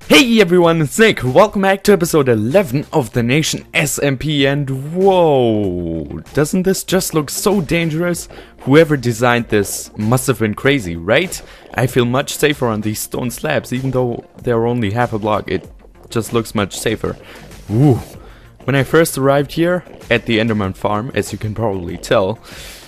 Hey everyone, it's Nick. Welcome back to episode 11 of the Nation SMP, and whoa, doesn't this just look so dangerous? Whoever designed this must have been crazy, right? I feel much safer on these stone slabs, even though they're only half a block, it just looks much safer. Ooh. When I first arrived here at the Enderman farm, as you can probably tell,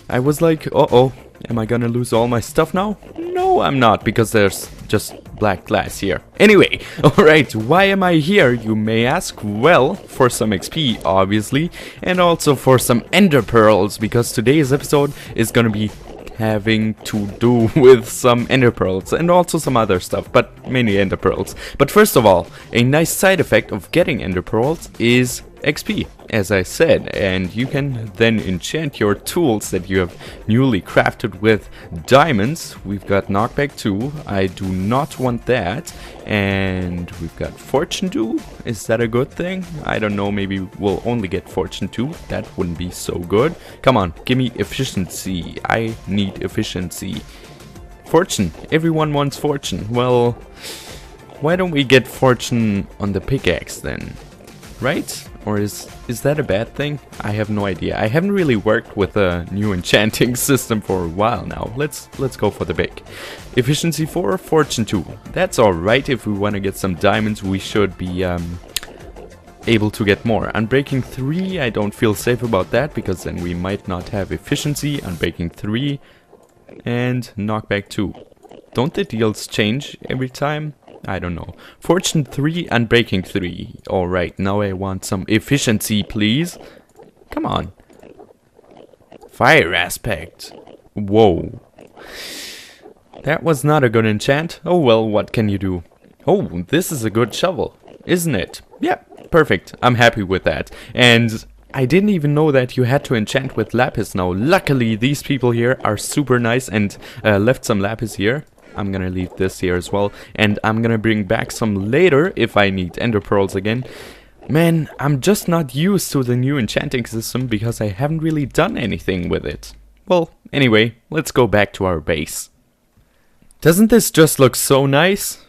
I was like, uh-oh, am I gonna lose all my stuff now? No, I'm not, because there's just black glass here. Anyway, alright, why am I here, you may ask? Well, for some XP, obviously, and also for some ender pearls, because today's episode is gonna be having to do with some ender pearls and also some other stuff, but mainly ender pearls. But first of all, a nice side effect of getting ender pearls is XP, as I said, and you can then enchant your tools that you have newly crafted with diamonds. We've got knockback 2, I do not want that, and we've got fortune 2. Is that a good thing? I don't know, maybe we'll only get fortune 2, that wouldn't be so good. Come on, give me efficiency, I need efficiency. Fortune, everyone wants fortune. Well, why don't we get fortune on the pickaxe then? Right? Or is that a bad thing? I have no idea. I haven't really worked with a new enchanting system for a while now. Let's go for the big. Efficiency 4, fortune 2. That's alright. If we want to get some diamonds, we should be able to get more. Unbreaking 3, I don't feel safe about that, because then we might not have efficiency. Unbreaking 3 and knockback 2. Don't the deals change every time? I don't know. Fortune 3, Unbreaking 3. Alright, now I want some efficiency, please. Come on. Fire aspect. Whoa. That was not a good enchant. Oh well, what can you do? Oh, this is a good shovel, isn't it? Yeah, perfect. I'm happy with that. And I didn't even know that you had to enchant with lapis now. Luckily, these people here are super nice and left some lapis here. I'm gonna leave this here as well, and I'm gonna bring back some later if I need ender pearls again. Man, I'm just not used to the new enchanting system because I haven't really done anything with it. Well, anyway, let's go back to our base. Doesn't this just look so nice?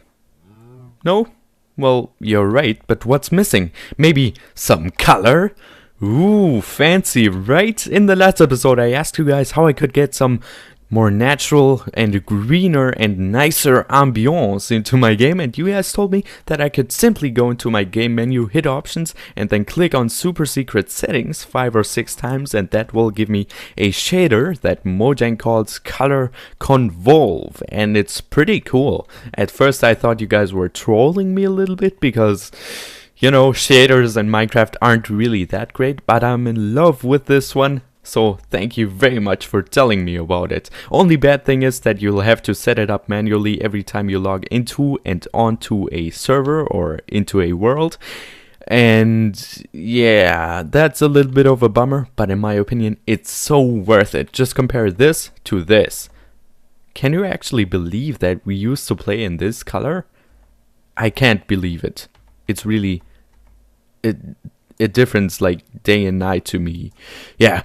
No? Well, you're right, but what's missing? Maybe some color? Ooh, fancy, right? In the last episode I asked you guys how I could get some more natural and greener and nicer ambiance into my game, and you guys told me that I could simply go into my game menu, hit options, and then click on super secret settings 5 or 6 times, and that will give me a shader that Mojang calls color convolve, and it's pretty cool. At first I thought you guys were trolling me a little bit because, you know, shaders in Minecraft aren't really that great, but I'm in love with this one. So thank you very much for telling me about it. Only bad thing is that you'll have to set it up manually every time you log into and onto a server or into a world. And yeah, that's a little bit of a bummer, but in my opinion, it's so worth it. Just compare this to this. Can you actually believe that we used to play in this color? I can't believe it. It's really a difference like day and night to me. Yeah.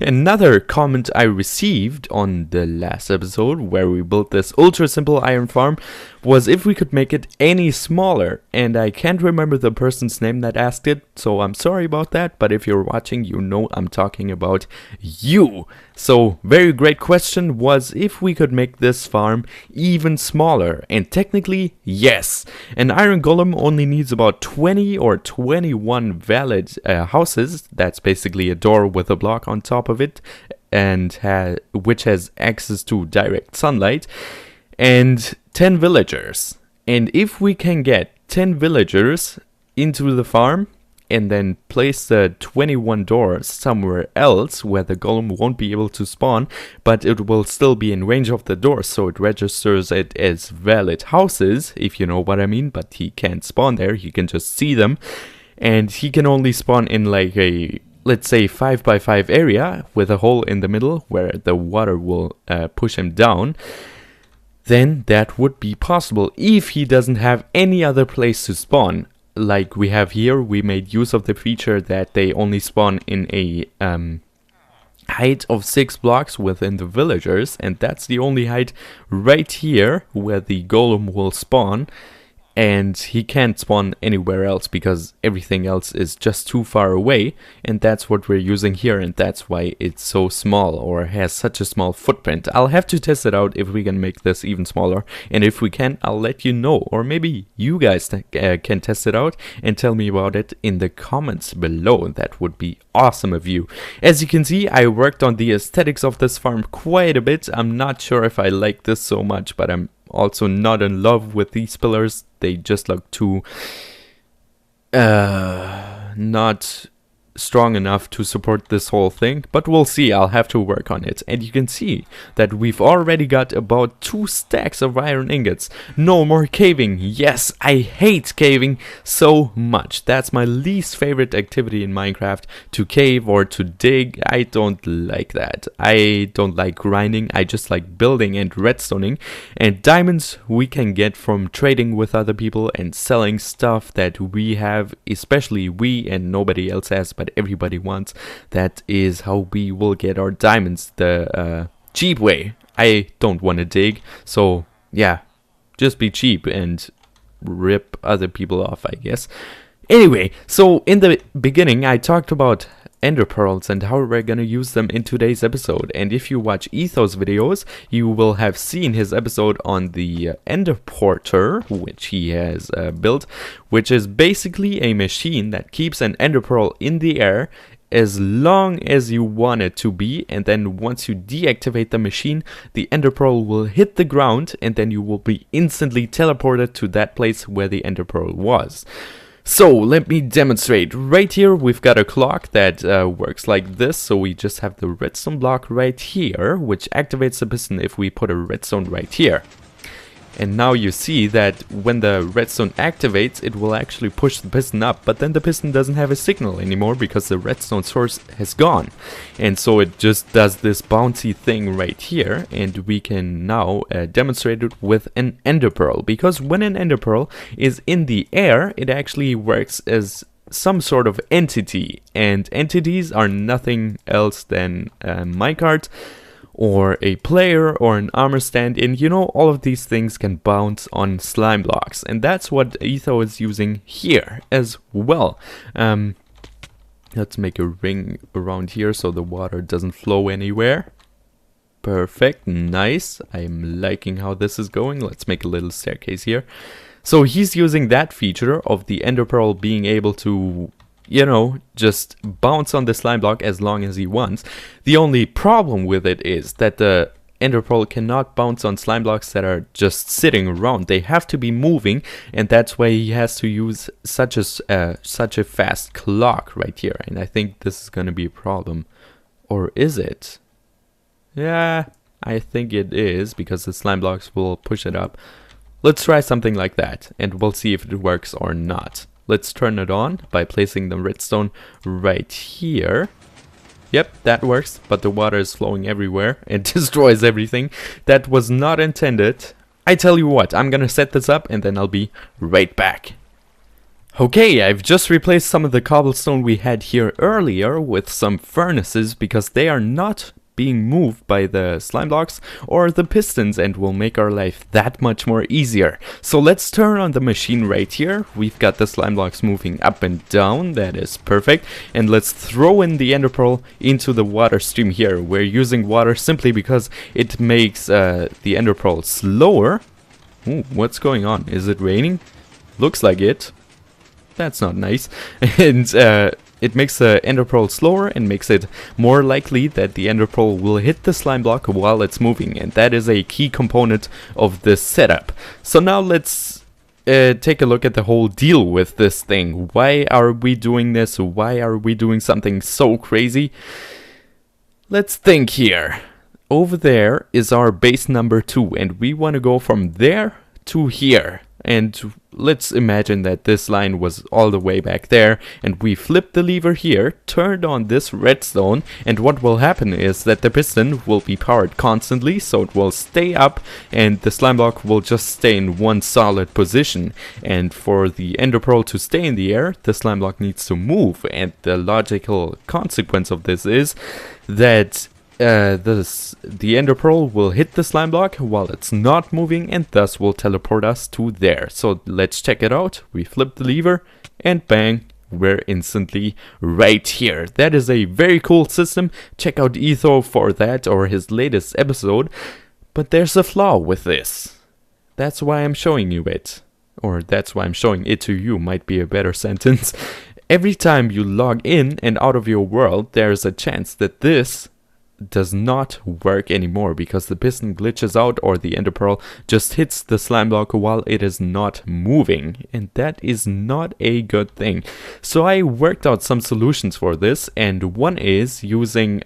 Another comment I received on the last episode where we built this ultra simple iron farm was if we could make it any smaller, and I can't remember the person's name that asked it, so I'm sorry about that, but if you're watching, you know I'm talking about you. So very great question was if we could make this farm even smaller, and technically yes. An iron golem only needs about 20 or 21 valid houses. That's basically a door with a block on top of it, and which has access to direct sunlight, and 10 villagers. And if we can get 10 villagers into the farm and then place the 21 doors somewhere else where the golem won't be able to spawn, but it will still be in range of the doors, so it registers it as valid houses, if you know what I mean, but he can't spawn there, he can just see them, and he can only spawn in like a, let's say, 5x5 area with a hole in the middle where the water will push him down. Then that would be possible if he doesn't have any other place to spawn. Like we have here, we made use of the feature that they only spawn in a height of 6 blocks within the villagers, and that's the only height right here where the golem will spawn. and he can't spawn anywhere else because everything else is just too far away, and that's what we're using here, and that's why it's so small or has such a small footprint. I'll have to test it out if we can make this even smaller, and if we can, I'll let you know, or maybe you guys can test it out and tell me about it in the comments below. That would be awesome of you. As you can see, I worked on the aesthetics of this farm quite a bit. I'm not sure if I like this so much, but I'm also not in love with these pillars. They just look too not strong enough to support this whole thing, but we'll see. I'll have to work on it. And you can see that we've already got about 2 stacks of iron ingots. No more caving. Yes, I hate caving so much. That's my least favorite activity in Minecraft, to cave or to dig. I don't like that. I don't like grinding. I just like building and redstoning. And diamonds we can get from trading with other people and selling stuff that we have, especially we and nobody else has, but everybody wants. That is how we will get our diamonds, the cheap way. I don't want to dig, so yeah, just be cheap and rip other people off, I guess. Anyway, so in the beginning I talked about ender pearls and how we're gonna use them in today's episode, and if you watch Etho's videos, you will have seen his episode on the ender porter, which he has built, which is basically a machine that keeps an ender pearl in the air as long as you want it to be, and then once you deactivate the machine, the ender pearl will hit the ground, and then you will be instantly teleported to that place where the ender pearl was. So let me demonstrate. Right here we've got a clock that works like this. So we just have the redstone block right here, which activates the piston if we put a redstone right here. And now you see that when the redstone activates, it will actually push the piston up, but then the piston doesn't have a signal anymore because the redstone source has gone. And so it just does this bouncy thing right here, and we can now demonstrate it with an ender pearl, because when an ender pearl is in the air, it actually works as some sort of entity, and entities are nothing else than minecart, or a player, or an armor stand, and you know, all of these things can bounce on slime blocks, and that's what Etho is using here as well. Let's make a ring around here so the water doesn't flow anywhere. Perfect, nice. I'm liking how this is going. Let's make a little staircase here. So he's using that feature of the ender pearl being able to, you know, just bounce on the slime block as long as he wants. The only problem with it is that the ender pearl cannot bounce on slime blocks that are just sitting around. They have to be moving, and that's why he has to use such a fast clock right here. And I think this is gonna be a problem. Or is it? Yeah, I think it is, because the slime blocks will push it up. Let's try something like that, and we'll see if it works or not. Let's turn it on by placing the redstone right here. Yep, that works, but the water is flowing everywhere and destroys everything. That was not intended. I tell you what, I'm gonna set this up and then I'll be right back. Okay, I've just replaced some of the cobblestone we had here earlier with some furnaces, because they are not being moved by the slime blocks or the pistons, and will make our life that much more easier. So let's turn on the machine right here. We've got the slime blocks moving up and down. That is perfect. And let's throw in the ender pearl into the water stream here. We're using water simply because it makes the ender pearl slower. Ooh, what's going on? Is it raining? Looks like it. That's not nice. And it makes the ender pearl slower and makes it more likely that the ender pearl will hit the slime block while it's moving, and that is a key component of this setup. So now let's take a look at the whole deal with this thing. Why are we doing this? Why are we doing something so crazy? Let's think here. Over there is our base number 2, and we want to go from there to here. And let's imagine that this line was all the way back there, and we flip the lever here, turned on this redstone, and what will happen is that the piston will be powered constantly, so it will stay up, and the slime block will just stay in one solid position. And for the ender pearl to stay in the air, the slime block needs to move, and the logical consequence of this is that the ender pearl will hit the slime block while it's not moving, and thus will teleport us to there. So let's check it out. We flip the lever and bang, we're instantly right here. That is a very cool system. Check out Etho for that or his latest episode. But there's a flaw with this. That's why I'm showing you it. Or that's why I'm showing it to you, might be a better sentence. Every time you log in and out of your world, there's a chance that this does not work anymore because the piston glitches out or the ender pearl just hits the slime block while it is not moving, and that is not a good thing. So I worked out some solutions for this, and one is using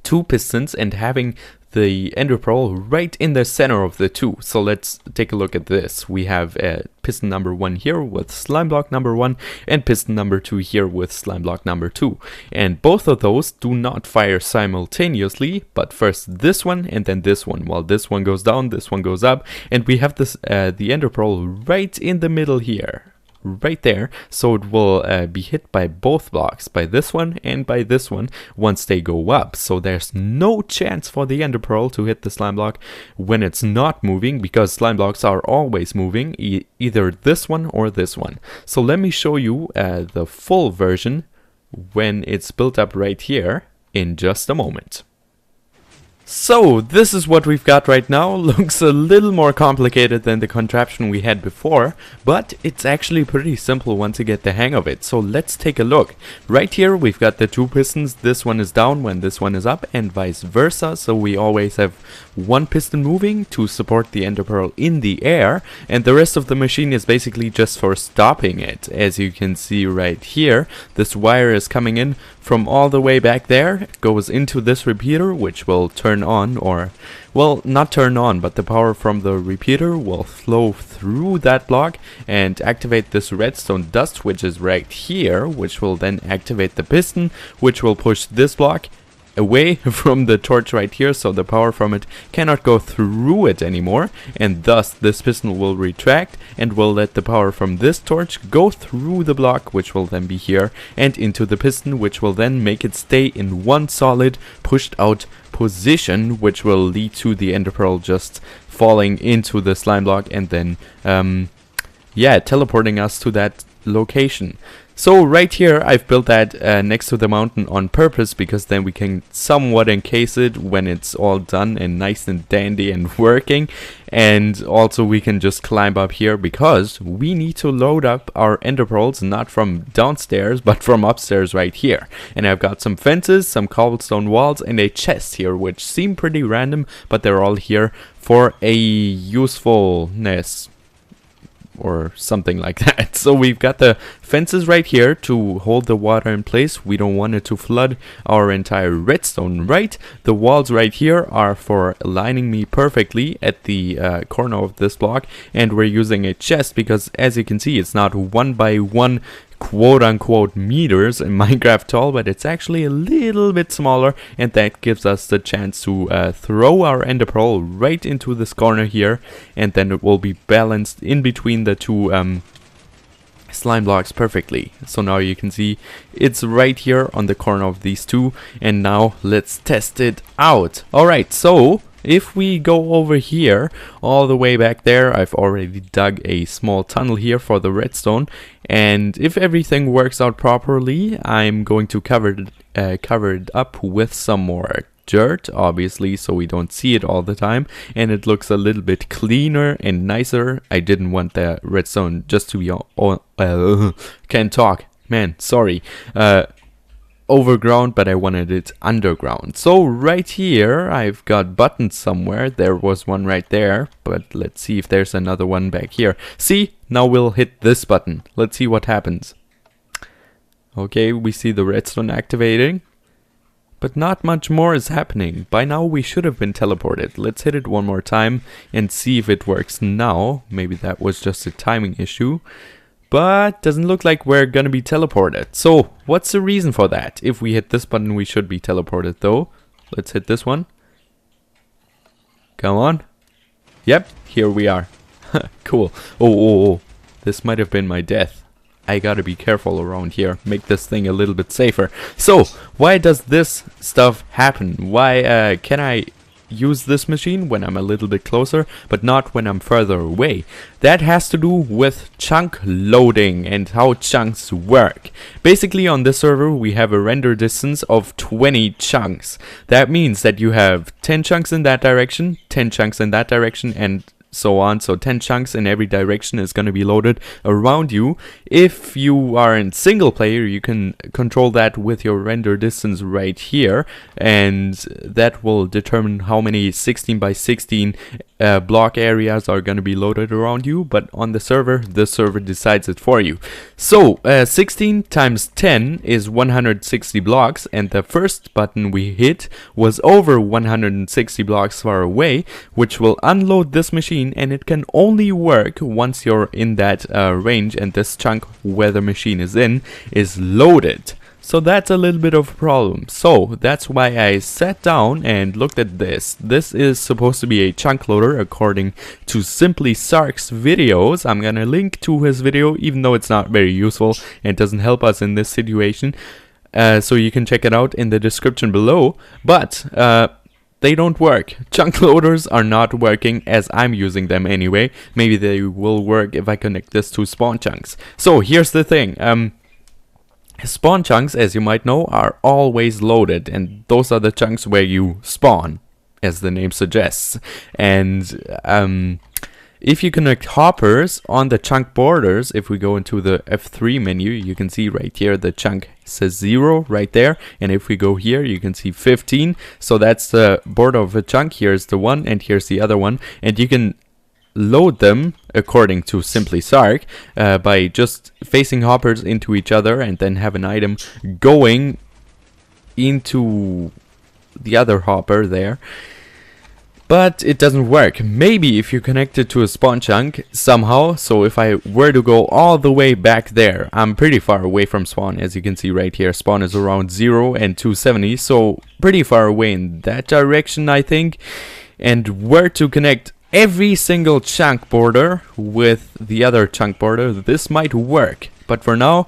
2 pistons and having the ender pearl right in the center of the 2. So let's take a look at this. We have piston number 1 here with slime block number 1 and piston number 2 here with slime block number 2. And both of those do not fire simultaneously, but first this one and then this one. While this one goes down, this one goes up, and we have this the ender pearl right in the middle here. Right there, so it will be hit by both blocks, by this one and by this one, once they go up. So there's no chance for the ender pearl to hit the slime block when it's not moving, because slime blocks are always moving, either this one or this one. So let me show you the full version when it's built up right here in just a moment. So this is what we've got right now. Looks a little more complicated than the contraption we had before, but it's actually pretty simple once you get the hang of it. So let's take a look. Right here we've got the 2 pistons. This one is down when this one is up, and vice versa. So we always have 1 piston moving to support the ender pearl in the air, and the rest of the machine is basically just for stopping it. As you can see right here, this wire is coming in from all the way back there. It goes into this repeater, which will turn on, or well, not turn on, but the power from the repeater will flow through that block and activate this redstone dust, which is right here, which will then activate the piston, which will push this block away from the torch right here, so the power from it cannot go through it anymore, and thus this piston will retract and will let the power from this torch go through the block, which will then be here, and into the piston, which will then make it stay in one solid pushed out position, which will lead to the ender pearl just falling into the slime block and then yeah, teleporting us to that location. So right here I've built that next to the mountain on purpose, because then we can somewhat encase it when it's all done and nice and dandy and working. And also we can just climb up here, because we need to load up our ender pearls not from downstairs but from upstairs right here. And I've got some fences, some cobblestone walls, and a chest here, which seem pretty random, but they're all here for a usefulness or something like that. So we've got the fences right here to hold the water in place. We don't want it to flood our entire redstone, right? The walls right here are for aligning me perfectly at the corner of this block, and we're using a chest because, as you can see, it's not 1 by 1 quote-unquote meters in Minecraft tall, but it's actually a little bit smaller, and that gives us the chance to throw our ender pearl right into this corner here, and then it will be balanced in between the 2 slime blocks perfectly. So now you can see it's right here on the corner of these 2, and now let's test it out. Alright, so if we go over here, all the way back there, I've already dug a small tunnel here for the redstone, and if everything works out properly, I'm going to cover it up with some more dirt, obviously, so we don't see it all the time, and it looks a little bit cleaner and nicer. I didn't want the redstone just to be can't talk, man, sorry, overground, but I wanted it underground. So right here I've got buttons somewhere. There was one right there, but let's see if there's another one back here. See, now we'll hit this button. Let's see what happens. Okay, we see the redstone activating, but not much more is happening. By now we should have been teleported. Let's hit it one more time and see if it works now. Maybe that was just a timing issue, but doesn't look like we're gonna be teleported. So what's the reason for that? If we hit this button, we should be teleported though. Let's hit this one. Come on. Yep, here we are. Cool. Oh, this might have been my death. I gotta be careful around here, make this thing a little bit safer. So, why does this stuff happen? Why can I use this machine when I'm a little bit closer, but not when I'm further away? That has to do with chunk loading and how chunks work. Basically, on this server we have a render distance of 20 chunks. That means that you have 10 chunks in that direction, 10 chunks in that direction, and so on. So 10 chunks in every direction is going to be loaded around you. If you are in single player, you can control that with your render distance right here, and that will determine how many 16 by 16 block areas are going to be loaded around you. But on the server decides it for you. So 16 times 10 is 160 blocks, and the first button we hit was over 160 blocks far away, which will unload this machine, and it can only work once you're in that range and this chunk where the machine is in is loaded. So that's a little bit of a problem. So that's why I sat down and looked at this. This is supposed to be a chunk loader according to Simply Sark's videos. I'm gonna link to his video, even though it's not very useful and doesn't help us in this situation. So you can check it out in the description below. But they don't work. Chunk loaders are not working as I'm using them anyway. Maybe they will work if I connect this to spawn chunks. So here's the thing. Spawn chunks, as you might know, are always loaded, and those are the chunks where you spawn, as the name suggests. And if you connect hoppers on the chunk borders, if we go into the F3 menu, you can see right here the chunk says 0 right there, and if we go here you can see 15. So that's the border of a chunk. Here's the one and here's the other one, and you can load them according to Simply Sark by just facing hoppers into each other and then have an item going into the other hopper there. But it doesn't work. Maybe if you connect it to a spawn chunk somehow. So if I were to go all the way back there, I'm pretty far away from spawn, as you can see right here. Spawn is around 0 and 270, so pretty far away in that direction, I think. And were to connect every single chunk border with the other chunk border, this might work. But for now,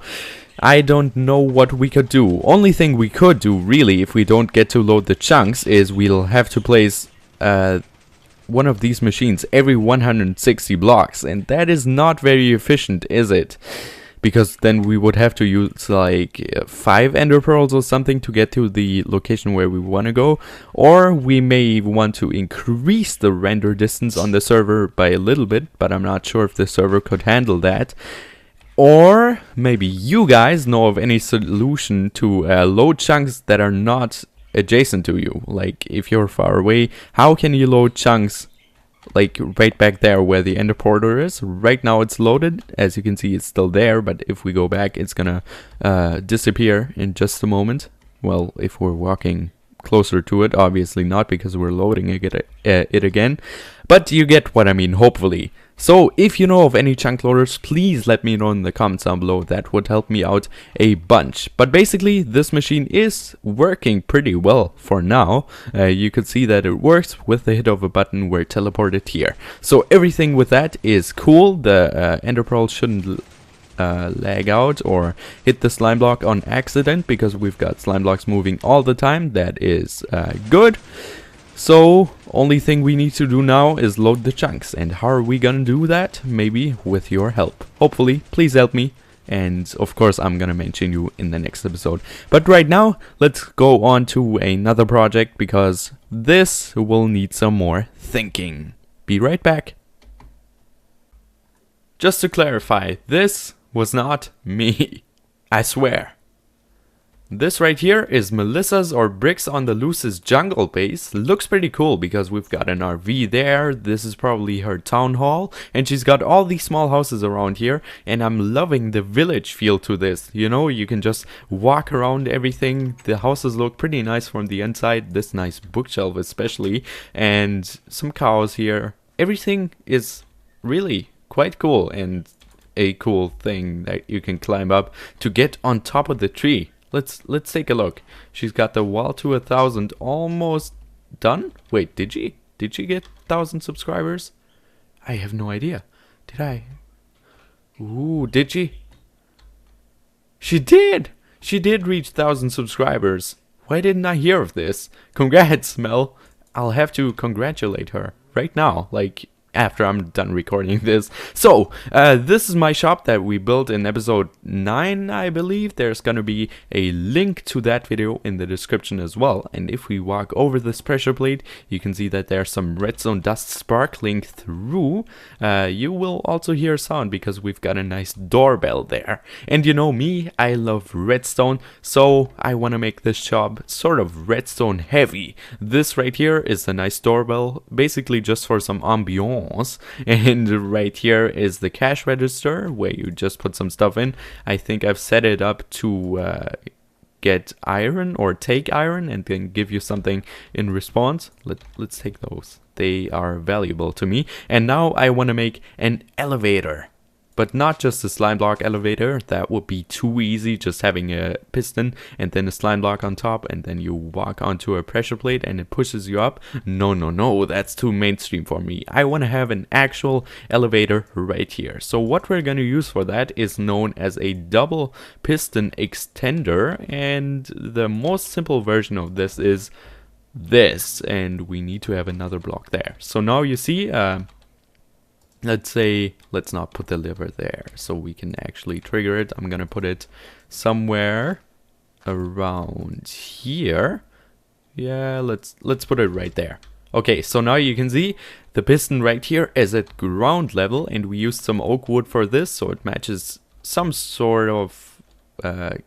I don't know what we could do. Only thing we could do, really, if we don't get to load the chunks, is we'll have to place one of these machines every 160 blocks, and that is not very efficient, is it? Because then we would have to use like 5 ender pearls or something to get to the location where we want to go. Or we may want to increase the render distance on the server by a little bit, but I'm not sure if the server could handle that. Or maybe you guys know of any solution to load chunks that are not adjacent to you. Like if you're far away, how can you load chunks like right back there where the ender portal is? Right now it's loaded, as you can see it's still there, but if we go back it's gonna disappear in just a moment. Well, if we're walking closer to it, obviously not, because we're loading it again, but you get what I mean, hopefully. So if you know of any chunk loaders, please let me know in the comments down below. That would help me out a bunch. But basically this machine is working pretty well for now. You could see that it works with the hit of a button. We're teleported here, so everything with that is cool. The ender pearl shouldn't lag out or hit the slime block on accident, because we've got slime blocks moving all the time. That is good. So only thing we need to do now is load the chunks. And how are we gonna do that? Maybe with your help. Hopefully, please help me. And of course I'm gonna mention you in the next episode. But right now, let's go on to another project, because this will need some more thinking. Be right back. Just to clarify, this was not me. I swear. This right here is Melissa's or Bricks on the Loose's jungle base. Looks pretty cool because we've got an RV there. This is probably her town hall, and she's got all these small houses around here, and I'm loving the village feel to this. You know, you can just walk around everything. The houses look pretty nice from the inside. This nice bookshelf especially, and some cows here. Everything is really quite cool, and a cool thing that you can climb up to get on top of the tree. Let's take a look. She's got the wall to 1,000 almost done. Wait, did she get 1,000 subscribers? I have no idea. Did I? Ooh, did she? She did! She did reach 1,000 subscribers. Why didn't I hear of this? Congrats, Mel. I'll have to congratulate her right now, like after I'm done recording this. So, this is my shop that we built in episode 9, I believe. There's gonna be a link to that video in the description as well. And if we walk over this pressure plate, you can see that there's some redstone dust sparkling through. You will also hear sound because we've got a nice doorbell there. And you know me, I love redstone, so I want to make this shop sort of redstone heavy. This right here is a nice doorbell, basically just for some ambiance. And right here is the cash register where you just put some stuff in. I think I've set it up to get iron or take iron and then give you something in response. Let's take those. They are valuable to me. And now I want to make an elevator. But not just a slime block elevator, that would be too easy, just having a piston and then a slime block on top and then you walk onto a pressure plate and it pushes you up. No, that's too mainstream for me. I want to have an actual elevator right here. So what we're going to use for that is known as a double piston extender, and the most simple version of this is this, and we need to have another block there. So now you see, let's not put the lever there so we can actually trigger it. I'm gonna put it somewhere around here. Yeah, let's put it right there. Okay, so now you can see the piston right here is at ground level, and we used some oak wood for this so it matches some sort of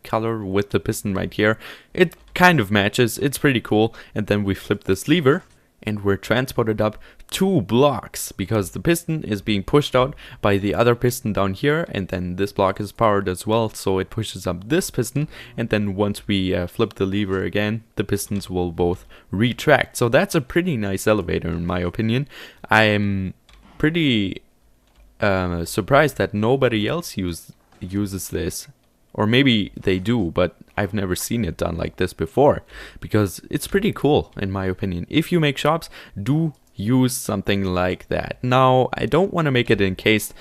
color with the piston right here. It kind of matches, it's pretty cool. And then we flip this lever and we're transported up 2 blocks because the piston is being pushed out by the other piston down here, and then this block is powered as well, so it pushes up this piston, and then once we flip the lever again, the pistons will both retract. So that's a pretty nice elevator in my opinion. I'm pretty surprised that nobody else uses this. Or maybe they do, but I've never seen it done like this before, because it's pretty cool in my opinion. If you make shops, do use something like that. Now, I don't want to make it encased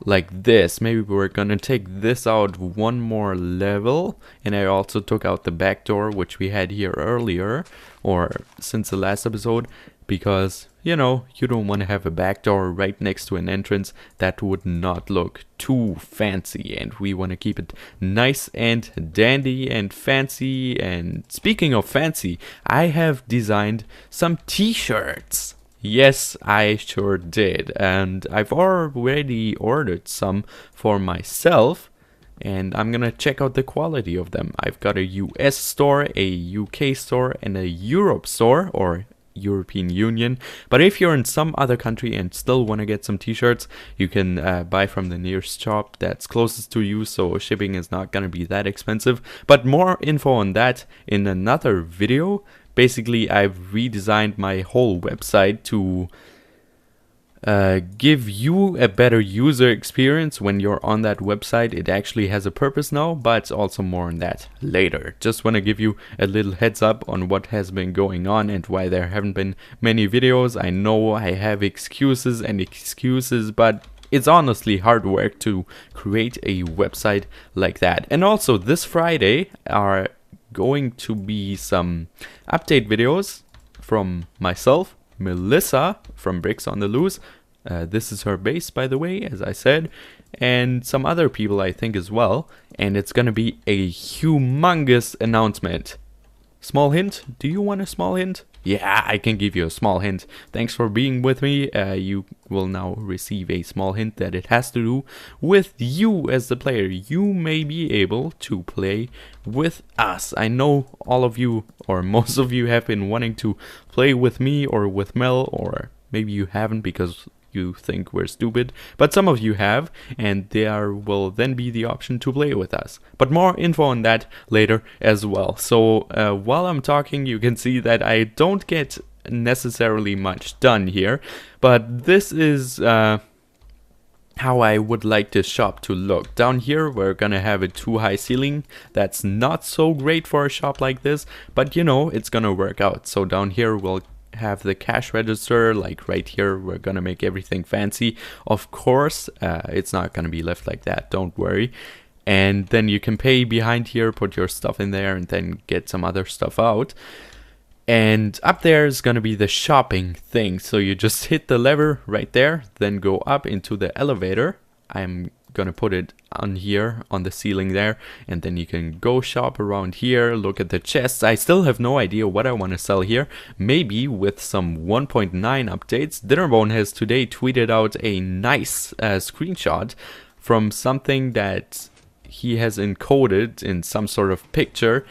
like this. Maybe we're gonna take this out one more level, and I also took out the back door which we had here earlier, or since the last episode, because you know, you don't want to have a back door right next to an entrance. That would not look too fancy, and we want to keep it nice and dandy and fancy. And speaking of fancy, I have designed some t-shirts. Yes, I sure did, and I've already ordered some for myself, and I'm gonna check out the quality of them. I've got a US store, a UK store, and a Europe store, or European Union. But if you're in some other country and still want to get some t-shirts, you can buy from the nearest shop that's closest to you, so shipping is not gonna be that expensive. But more info on that in another video. Basically, I've redesigned my whole website to give you a better user experience when you're on that website. It actually has a purpose now, but also more on that later. Just want to give you a little heads up on what has been going on and why there haven't been many videos. I know I have excuses, but it's honestly hard work to create a website like that. And also this Friday are going to be some update videos from myself, Melissa from Bricks on the Loose. This is her base, by the way, as I said, and some other people I think as well. And it's gonna be a humongous announcement. Small hint? Do you want a small hint? Yeah, I can give you a small hint. Thanks for being with me. You will now receive a small hint that it has to do with you as the player. You may be able to play with us. I know all of you, or most of you, have been wanting to play with me or with Mel, or maybe you haven't because you think we're stupid, but some of you have, and there will then be the option to play with us. But more info on that later as well. So while I'm talking, you can see that I don't get necessarily much done here, but this is how I would like this shop to look. Down here we're gonna have a too high ceiling. That's not so great for a shop like this, but you know, it's gonna work out. So down here we'll have the cash register, like right here. We're gonna make everything fancy. Of course, it's not gonna be left like that, don't worry. and then you can pay behind here, put your stuff in there, and then get some other stuff out. And up there is gonna be the shopping thing, so you just hit the lever right there, then go up into the elevator. I'm gonna put it on here on the ceiling there, and then you can go shop around here, look at the chests. I still have no idea what I want to sell here. Maybe with some 1.9 updates. Dinnerbone has today tweeted out a nice screenshot from something that he has encoded in some sort of picture,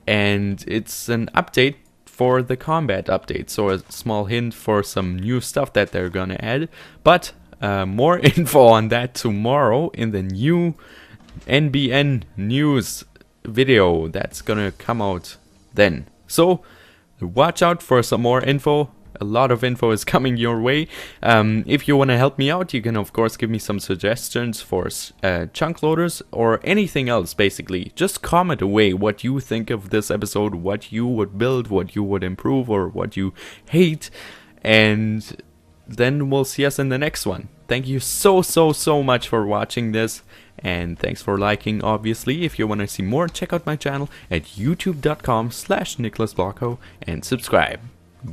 and it's an update for the combat update, so a small hint for some new stuff that they're gonna add. But more info on that tomorrow in the new NBN news video that's gonna come out then. So watch out for some more info. A lot of info is coming your way. If you want to help me out, you can of course give me some suggestions for chunk loaders or anything else. Basically, just comment away what you think of this episode, what you would build, what you would improve, or what you hate, and then we'll see us in the next one. Thank you so much for watching this, and thanks for liking. Obviously, if you want to see more, check out my channel at youtube.com/NiclasBlocko and subscribe.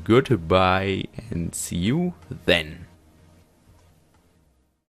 Goodbye and see you then.